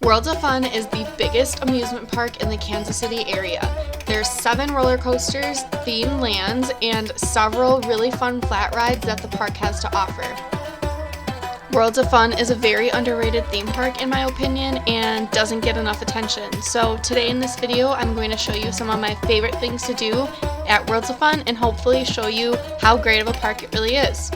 Worlds of Fun is the biggest amusement park in the Kansas City area. There's 7 roller coasters, themed lands, and several really fun flat rides that the park has to offer. Worlds of Fun is a very underrated theme park in my opinion and doesn't get enough attention. So today in this video I'm going to show you some of my favorite things to do at Worlds of Fun and hopefully show you how great of a park it really is.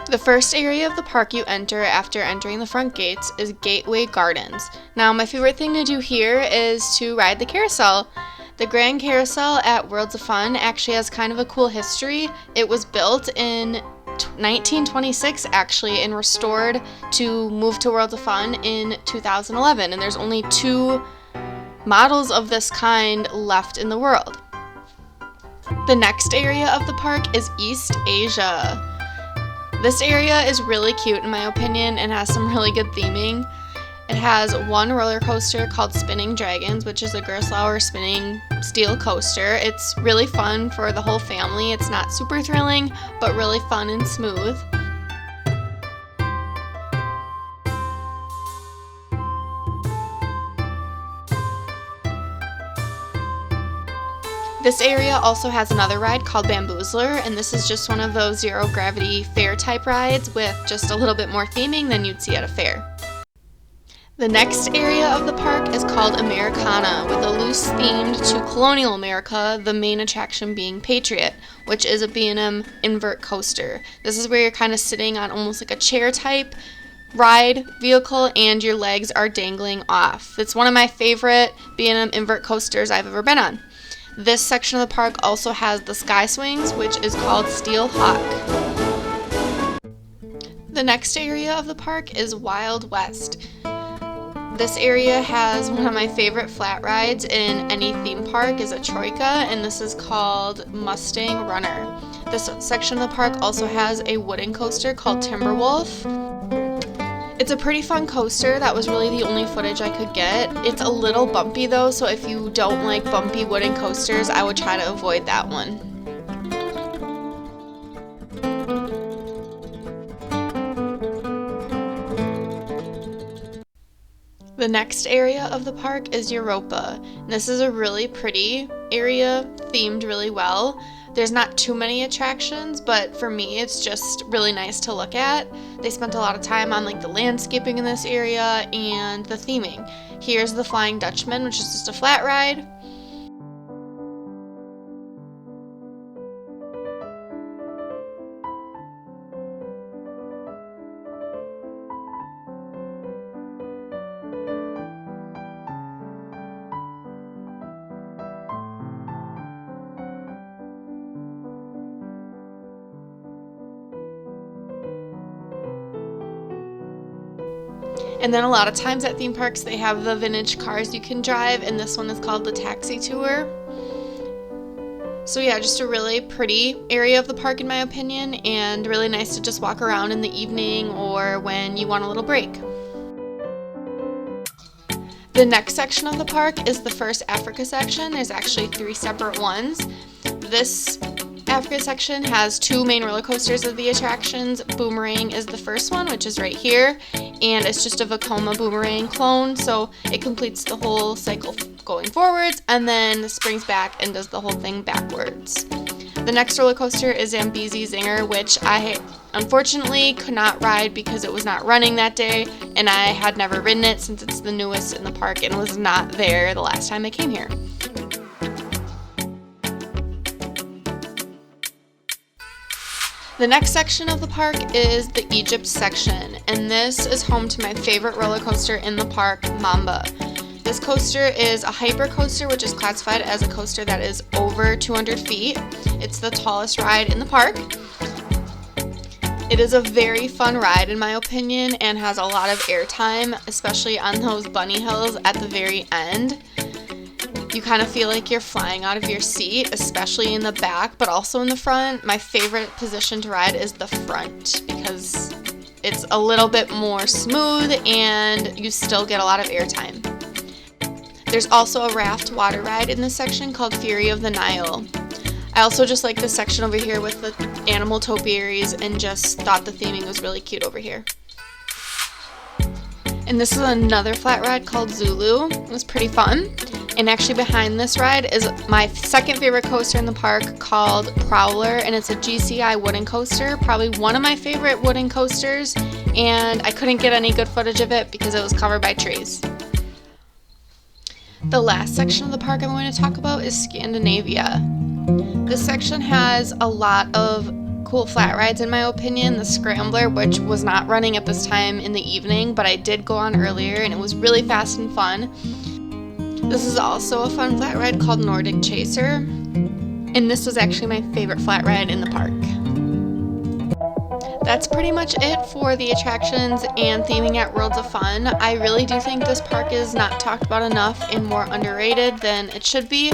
The first area of the park you enter after entering the front gates is Gateway Gardens. Now my favorite thing to do here is to ride the carousel. The Grand Carousel at Worlds of Fun actually has kind of a cool history. It was built in 1926 actually and restored to move to Worlds of Fun in 2011, and there's only 2 models of this kind left in the world. The next area of the park is East Asia. This area is really cute in my opinion and has some really good theming. It has one roller coaster called Spinning Dragons, which is a Gerstlauer spinning steel coaster. It's really fun for the whole family. It's not super thrilling, but really fun and smooth. This area also has another ride called Bamboozler, and this is just one of those zero gravity fair type rides with just a little bit more theming than you'd see at a fair. The next area of the park is called Americana, with a loose themed to colonial America, the main attraction being Patriot, which is a B&M invert coaster. This is where you're kind of sitting on almost like a chair type ride vehicle and your legs are dangling off. It's one of my favorite B&M invert coasters I've ever been on. This section of the park also has the Sky Swings, which is called Steel Hawk. The next area of the park is Wild West. This area has one of my favorite flat rides in any theme park is a Troika, and this is called Mustang Runner. This section of the park also has a wooden coaster called Timberwolf. It's a pretty fun coaster. That was really the only footage I could get. It's a little bumpy though, so if you don't like bumpy wooden coasters, I would try to avoid that one. The next area of the park is Europa. This is a really pretty area, themed really well. There's not too many attractions, but for me it's just really nice to look at. They spent a lot of time on like the landscaping in this area and the theming. Here's the Flying Dutchman, which is just a flat ride. And then a lot of times at theme parks they have the vintage cars you can drive, and this one is called the Taxi Tour. So yeah, just a really pretty area of the park in my opinion, and really nice to just walk around in the evening or when you want a little break. The next section of the park is the first Africa section. There's actually 3 separate ones. This Africa section has 2 main roller coasters of the attractions. Boomerang is the first one, which is right here, and it's just a Vekoma Boomerang clone, so it completes the whole cycle going forwards and then springs back and does the whole thing backwards. The next roller coaster is Zambezi Zinger, which I unfortunately could not ride because it was not running that day, and I had never ridden it since it's the newest in the park and was not there the last time I came here. The next section of the park is the Egypt section, and this is home to my favorite roller coaster in the park, Mamba. This coaster is a hyper coaster, which is classified as a coaster that is over 200 feet. It's the tallest ride in the park. It is a very fun ride in my opinion and has a lot of airtime, especially on those bunny hills at the very end. You kind of feel like you're flying out of your seat, especially in the back, but also in the front. My favorite position to ride is the front because it's a little bit more smooth and you still get a lot of airtime. There's also a raft water ride in this section called Fury of the Nile. I also just like this section over here with the animal topiaries and just thought the theming was really cute over here. And this is another flat ride called Zulu. It was pretty fun. And actually behind this ride is my second favorite coaster in the park called Prowler, and it's a GCI wooden coaster, probably one of my favorite wooden coasters, and I couldn't get any good footage of it because it was covered by trees. The last section of the park I'm going to talk about is Scandinavia. This section has a lot of cool flat rides in my opinion. The Scrambler, which was not running at this time in the evening, but I did go on earlier and it was really fast and fun. This is also a fun flat ride called Nordic Chaser, and this was actually my favorite flat ride in the park. That's pretty much it for the attractions and theming at Worlds of Fun. I really do think this park is not talked about enough and more underrated than it should be.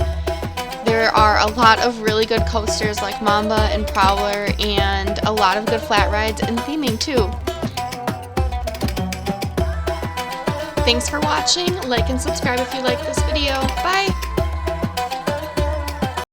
There are a lot of really good coasters like Mamba and Prowler, and a lot of good flat rides and theming too. Thanks for watching. Like and subscribe if you like this video. Bye!